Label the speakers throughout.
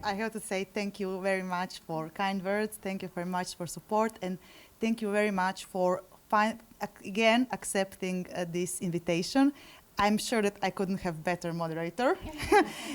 Speaker 1: I have to say thank you very much for kind words. Thank you very much for support, and thank you very much for again accepting this invitation. I'm sure that I couldn't have better moderator.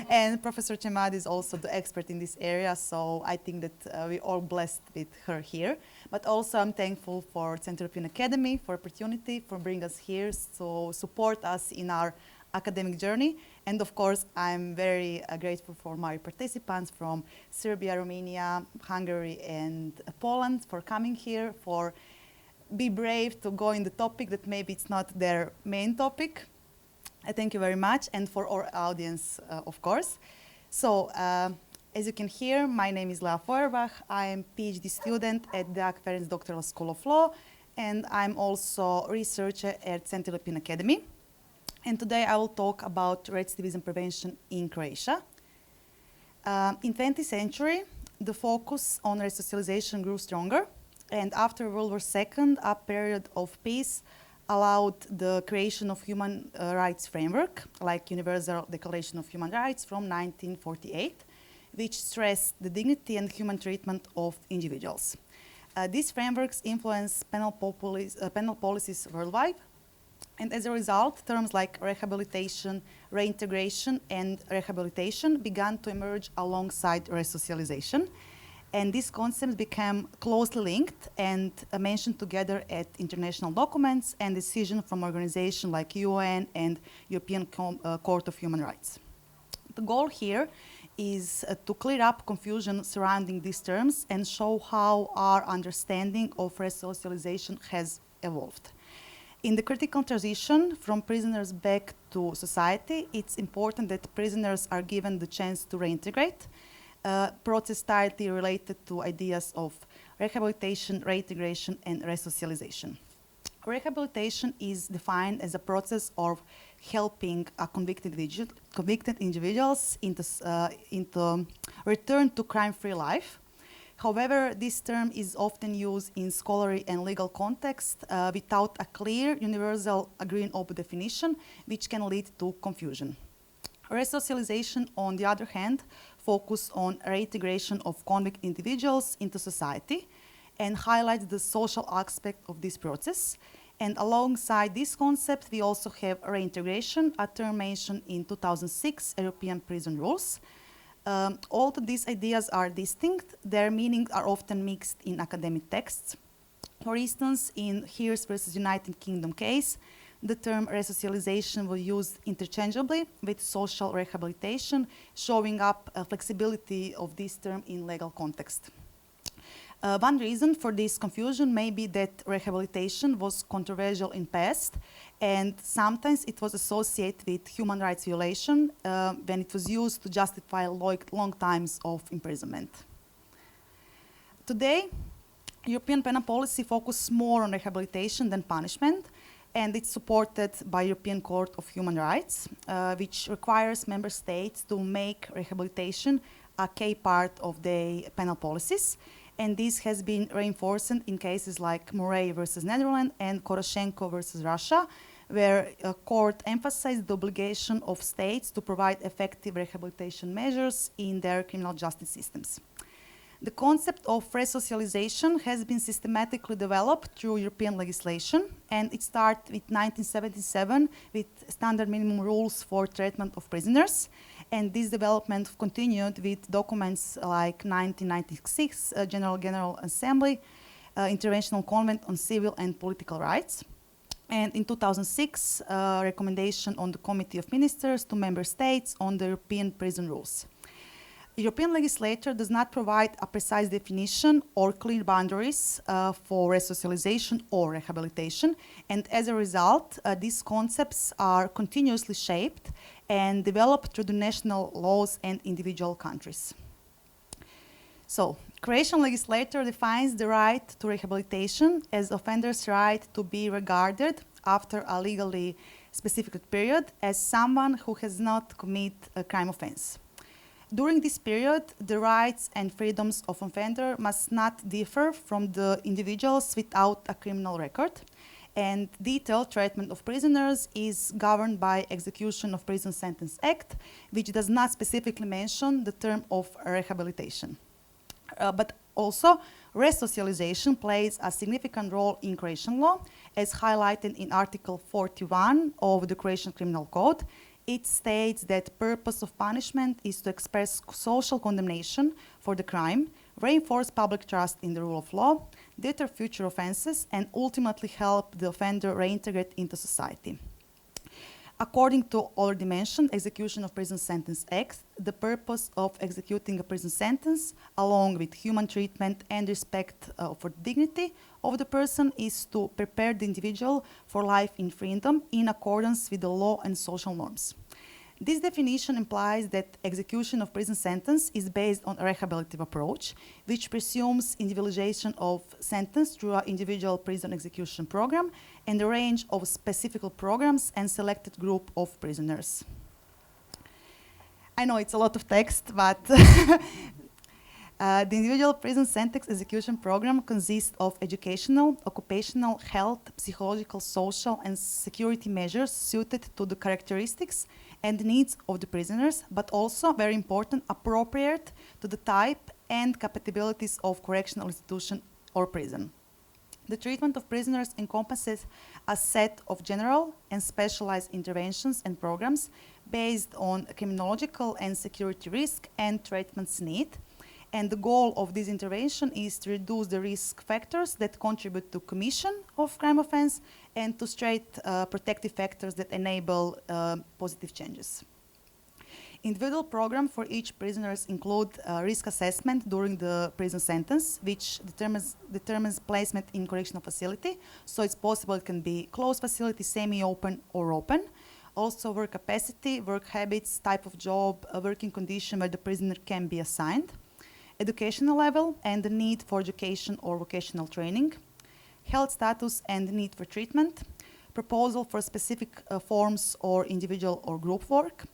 Speaker 1: And Professor Cemad is also the expert in this area, so I think that we're all blessed with her here. But also I'm thankful for Central European Academy for opportunity, for bringing us here, so support us in our academic journey. And of course, I'm very grateful for my participants from Serbia, Romania, Hungary, and Poland for coming here, for be brave to go in the topic that maybe it's not their main topic. I thank you very much, and for our audience, of course. So, as you can hear, my name is Feuerbach. I am Ph.D. student at Deák Ferenc Doctoral School of Law, and I'm also a researcher at Central European Academy. And today I will talk about recidivism prevention in Croatia. In 20th century, the focus on resocialization grew stronger, and after World War II, a period of peace allowed the creation of human rights framework, like Universal Declaration of Human Rights from 1948, which stressed the dignity and human treatment of individuals. These frameworks influence penal policies worldwide, and as a result, terms like rehabilitation, reintegration, and rehabilitation began to emerge alongside resocialization. And these concepts became closely linked and mentioned together at international documents and decisions from organizations like UN and European Court of Human Rights. The goal here is to clear up confusion surrounding these terms and show how our understanding of resocialization has evolved. In the critical transition from prisoners back to society, it's important that prisoners are given the chance to reintegrate. Process tightly related to ideas of rehabilitation, reintegration, and resocialization. Rehabilitation is defined as a process of helping a convicted individuals into return to crime-free life. However, this term is often used in scholarly and legal context without a clear, universal, agreed-upon definition, which can lead to confusion. Resocialization, on the other hand, focus on reintegration of convict individuals into society and highlights the social aspect of this process. And alongside this concept, we also have reintegration, a term mentioned in 2006 European Prison Rules. All of these ideas are distinct. Their meanings are often mixed in academic texts. For instance, in Hears versus United Kingdom case, the term resocialization was used interchangeably with social rehabilitation, showing up a flexibility of this term in legal context. One reason for this confusion may be that rehabilitation was controversial in past, and sometimes it was associated with human rights violation when it was used to justify long times of imprisonment. Today, European penal policy focuses more on rehabilitation than punishment, and it's supported by European Court of Human Rights, which requires member states to make rehabilitation a key part of their penal policies. And this has been reinforced in cases like Murray versus Netherlands and Koroshenko versus Russia, where a court emphasized the obligation of states to provide effective rehabilitation measures in their criminal justice systems. The concept of resocialization has been systematically developed through European legislation, and it started with 1977 with standard minimum rules for treatment of prisoners. And this development continued with documents like 1996 General Assembly, Interventional Convent on Civil and Political Rights. And in 2006, recommendation on the Committee of Ministers to member states on the European prison rules. The European legislature does not provide a precise definition or clear boundaries for resocialization or rehabilitation, and as a result, these concepts are continuously shaped and developed through the national laws and individual countries. So, Croatian legislature defines the right to rehabilitation as offender's right to be regarded after a legally specific period as someone who has not committed a crime offense. During this period, the rights and freedoms of offender must not differ from the individuals without a criminal record, And detailed treatment of prisoners is governed by Execution of Prison Sentence Act, which does not specifically mention the term of rehabilitation. But also, resocialization plays a significant role in Croatian law, as highlighted in Article 41 of the Croatian Criminal Code. It states that purpose of punishment is to express social condemnation for the crime, reinforce public trust in the rule of law, deter future offenses, and ultimately help the offender reintegrate into society. According to already mentioned Execution of Prison Sentence Act, the purpose of executing a prison sentence, along with human treatment and respect for dignity of the person, is to prepare the individual for life in freedom in accordance with the law and social norms. This definition implies that execution of prison sentence is based on a rehabilitative approach, which presumes individualization of sentence through an individual prison execution program and a range of specific programs and selected group of prisoners. I know it's a lot of text, but the individual prison sentence execution program consists of educational, occupational, health, psychological, social, and security measures suited to the characteristics and needs of the prisoners, but also, very important, appropriate to the type and capabilities of correctional institution or prison. The treatment of prisoners encompasses a set of general and specialized interventions and programs based on criminological and security risk and treatment's need. And the goal of this intervention is to reduce the risk factors that contribute to commission of crime offense and to straight protective factors that enable positive changes. Individual program for each prisoners include risk assessment during the prison sentence, which determines placement in correctional facility. So it's possible it can be closed facility, semi-open, or open. Also work capacity, work habits, type of job, a working condition where the prisoner can be assigned, educational level and the need for education or vocational training, health status and need for treatment, proposal for specific forms or individual or group work,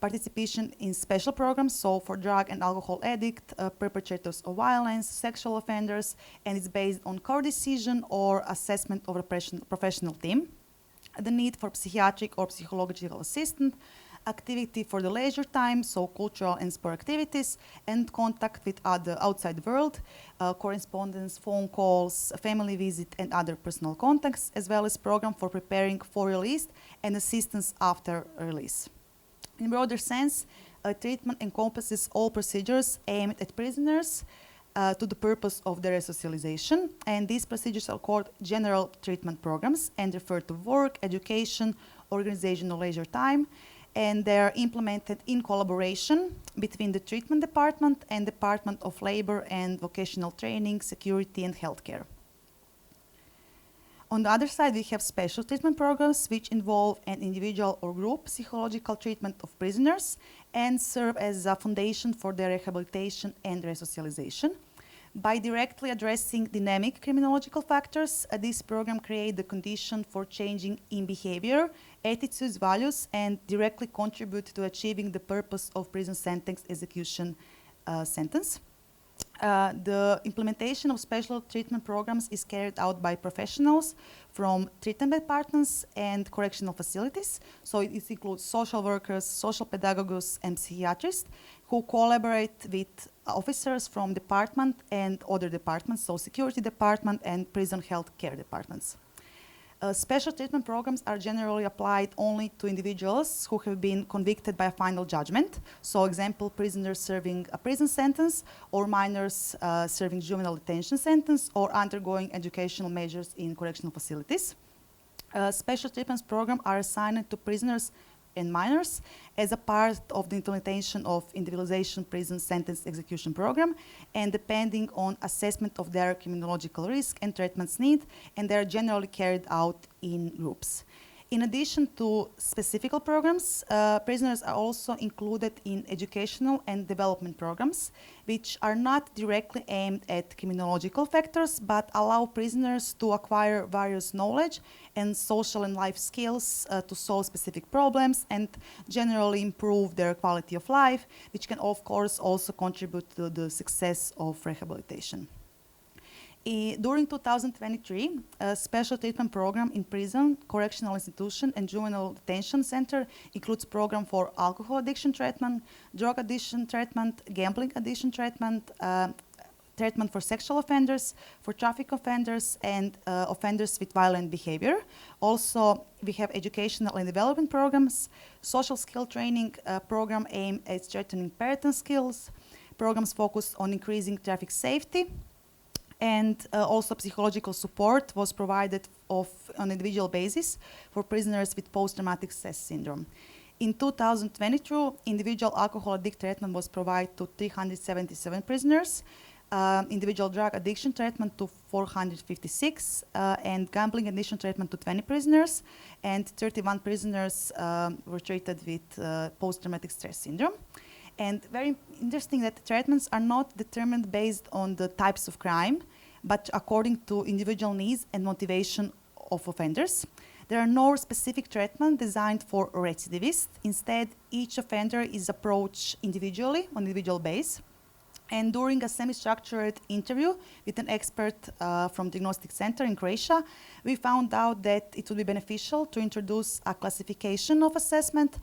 Speaker 1: participation in special programs, so for drug and alcohol addict, perpetrators of violence, sexual offenders, and it's based on co-decision or assessment of a professional team, the need for psychiatric or psychological assistant, activity for the leisure time, so cultural and sport activities, and contact with other outside world, correspondence, phone calls, family visit, and other personal contacts, as well as program for preparing for release and assistance after release. In a broader sense, treatment encompasses all procedures aimed at prisoners to the purpose of their resocialization, and these procedures are called general treatment programs and refer to work, education, organizational leisure time, and they are implemented in collaboration between the treatment department and Department of Labor and Vocational Training, Security and Healthcare. On the other side, we have special treatment programs which involve an individual or group psychological treatment of prisoners and serve as a foundation for their rehabilitation and resocialization. By directly addressing dynamic criminological factors, this program creates the condition for changing in behavior, attitudes, values, and directly contribute to achieving the purpose of prison sentence execution sentence. The implementation of special treatment programs is carried out by professionals from treatment departments and correctional facilities. So it includes social workers, social pedagogues, and psychiatrists who collaborate with officers from department and other departments, so security department and prison health care departments. Special treatment programs are generally applied only to individuals who have been convicted by a final judgment. So, example, prisoners serving a prison sentence or minors serving juvenile detention sentence or undergoing educational measures in correctional facilities. Special treatment programs are assigned to prisoners and minors as a part of the implementation of individualization prison sentence execution program and depending on assessment of their criminological risk and treatment's need, and they are generally carried out in groups. In addition to specific programs, prisoners are also included in educational and development programs, which are not directly aimed at criminological factors, but allow prisoners to acquire various knowledge and social and life skills to solve specific problems and generally improve their quality of life, which can, of course, also contribute to the success of rehabilitation. During 2023, a special treatment program in prison, correctional institution, and juvenile detention center includes program for alcohol addiction treatment, drug addiction treatment, gambling addiction treatment, treatment for sexual offenders, for traffic offenders, and offenders with violent behavior. Also, we have educational and development programs, social skill training program aimed at strengthening parenting skills, programs focused on increasing traffic safety, and also psychological support was provided on an individual basis for prisoners with post-traumatic stress syndrome. In 2022, individual alcohol addict treatment was provided to 377 prisoners, individual drug addiction treatment to 456, and gambling addiction treatment to 20 prisoners, and 31 prisoners were treated with post-traumatic stress syndrome. And very interesting that treatments are not determined based on the types of crime, but according to individual needs and motivation of offenders. There are no specific treatment designed for recidivists. Instead, each offender is approached individually on individual basis. And during a semi-structured interview with an expert from Diagnostic Center in Croatia, we found out that it would be beneficial to introduce a classification of assessment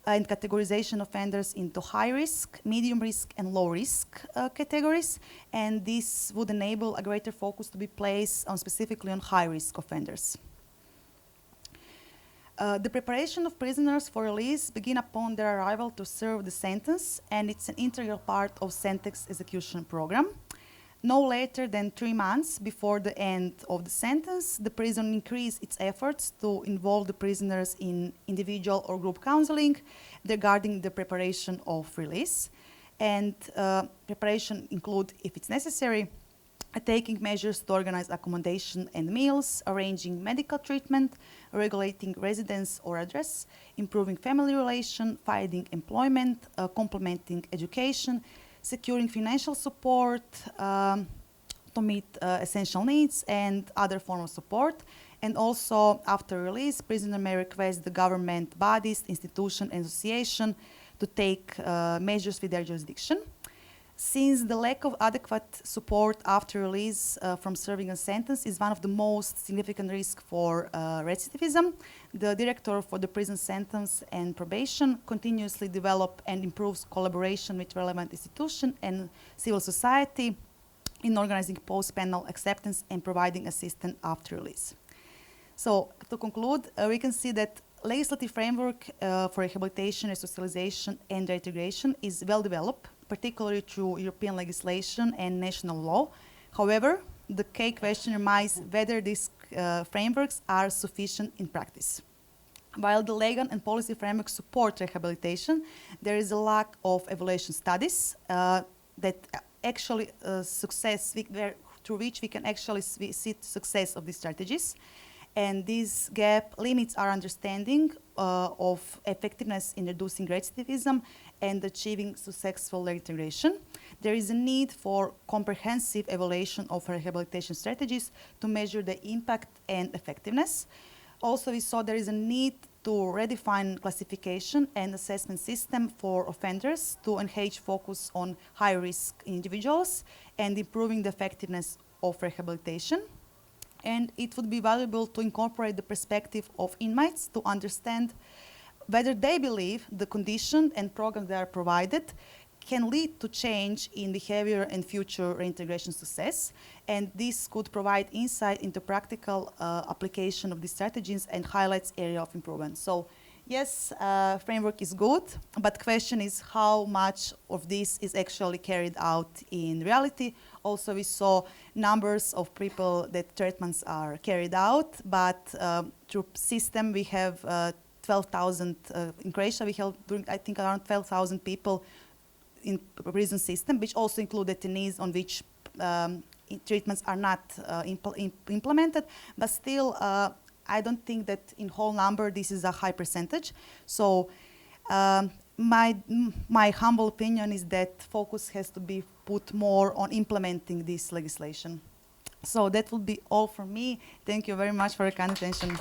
Speaker 1: and categorization of offenders into high risk, medium risk, and low risk categories. And this would enable a greater focus to be placed on specifically on high risk offenders. The preparation of prisoners for release begin upon their arrival to serve the sentence, and it's an integral part of sentence execution program. No later than 3 months before the end of the sentence, the prison increased its efforts to involve the prisoners in individual or group counseling regarding the preparation of release. And preparation include, if it's necessary, taking measures to organize accommodation and meals, arranging medical treatment, regulating residence or address, improving family relation, finding employment, complementing education, securing financial support to meet essential needs and other forms of support. And also, after release, prisoner may request the government bodies, institution, and association to take measures with their jurisdiction. Since the lack of adequate support after release from serving a sentence is one of the most significant risks for recidivism, the director for the prison sentence and probation continuously develops and improves collaboration with relevant institutions and civil society in organizing post-penal acceptance and providing assistance after release. So, to conclude, we can see that legislative framework for rehabilitation, resocialization, and reintegration is well developed, particularly through European legislation and national law. However, the key question remains whether these frameworks are sufficient in practice. While the legal and policy frameworks support rehabilitation, there is a lack of evaluation studies that actually through which we can actually see the success of these strategies. And this gap limits our understanding of effectiveness in reducing recidivism and achieving successful reintegration. There is a need for comprehensive evaluation of rehabilitation strategies to measure the impact and effectiveness. Also, we saw there is a need to redefine classification and assessment system for offenders to enhance focus on high-risk individuals and improving the effectiveness of rehabilitation. And it would be valuable to incorporate the perspective of inmates to understand whether they believe the condition and programs that are provided can lead to change in behavior and future reintegration success. And this could provide insight into practical application of these strategies and highlights area of improvement. So yes, framework is good, but question is how much of this is actually carried out in reality. Also, we saw numbers of people that treatments are carried out, but through system we have 12,000, in Croatia we have, I think, around 12,000 people in prison system, which also include detainees on which treatments are not implemented, but still I don't think that in whole number this is a high percentage. So my humble opinion is that focus has to be put more on implementing this legislation. So that will be all from me. Thank you very much for your kind attention.